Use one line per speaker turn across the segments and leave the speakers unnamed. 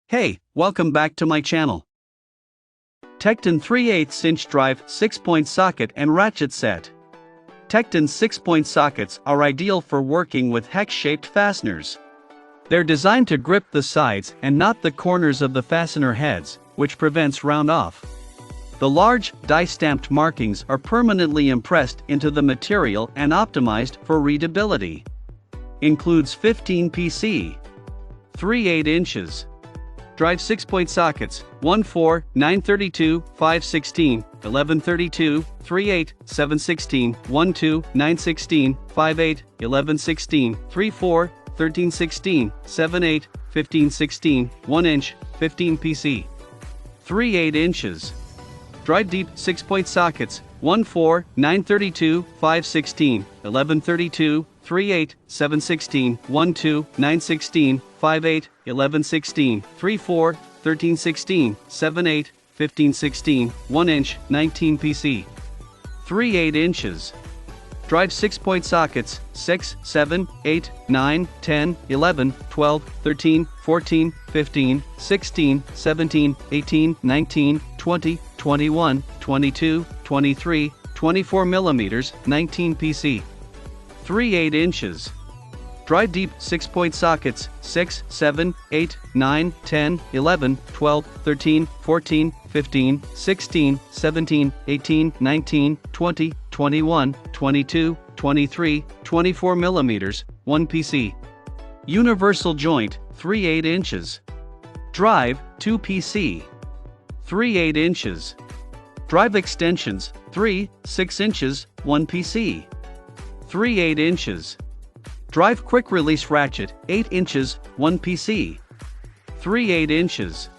Hey, welcome back to my channel. TEKTON 3/8 inch drive 6-point socket and ratchet set. TEKTON 6-point sockets are ideal for working with hex-shaped fasteners. They're designed to grip the sides and not the corners of the fastener heads, which prevents round-off. The large, die-stamped markings are permanently impressed into the material and optimized for readability. Includes 15 PC. 3/8 inches. Drive 6-point sockets, 1/4, 9/32, 5/16, 11/32, 3/8, 7/16, 1/2, 9/16, 5/8, 11/16, 3/4, 13/16, 7/8, 15/16, 1 inch, 15 PC. 3/8 inches. Drive deep 6-point sockets, 1/4, 9/32, 5/16, 11/32, 3/8, 7/16, 1/2, 9/16, 5/8, 11/16, 3/4, 13/16, 7/8, 15/16, 1 inch, 19 PC. 3/8 inches. Drive 6-point sockets, 6, 7, 8, 9, 10, 11, 12, 13, 14, 15, 16, 17, 18, 19, 20, 21, 22, 23, 24 mm, 19 PC. 3/8 inches. Drive deep 6-point sockets, 6, 7, 8, 9, 10, 11, 12, 13, 14, 15, 16, 17, 18, 19, 20, 21, 22, 23, 24 mm, 1 PC. Universal joint, 3/8 inches. Drive, 2 PC. 3/8 inches. Drive extensions, 3, 6 inches, 1 PC. 3/8 inches. Drive quick release ratchet, 8 inches, 1 PC. 3/8 inches.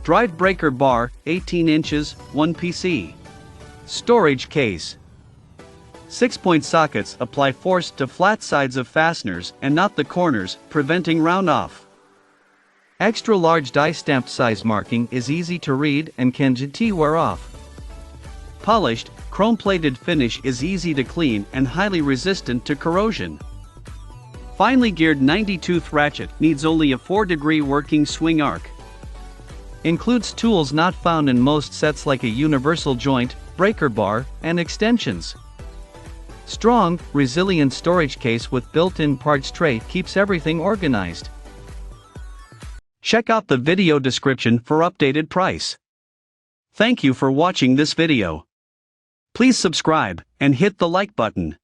Drive breaker bar, 18 inches, 1 PC. Storage case. 6-point sockets apply force to flat sides of fasteners and not the corners, preventing round-off. Extra large die stamped size marking is easy to read and can wear off. Polished, chrome-plated finish is easy to clean and highly resistant to corrosion. Finely geared 90-tooth ratchet needs only a 4-degree working swing arc. Includes tools not found in most sets like a universal joint, breaker bar, and extensions. Strong, resilient storage case with built-in parts tray keeps everything organized. Check out the video description for updated price. Thank you for watching this video. Please subscribe and hit the like button.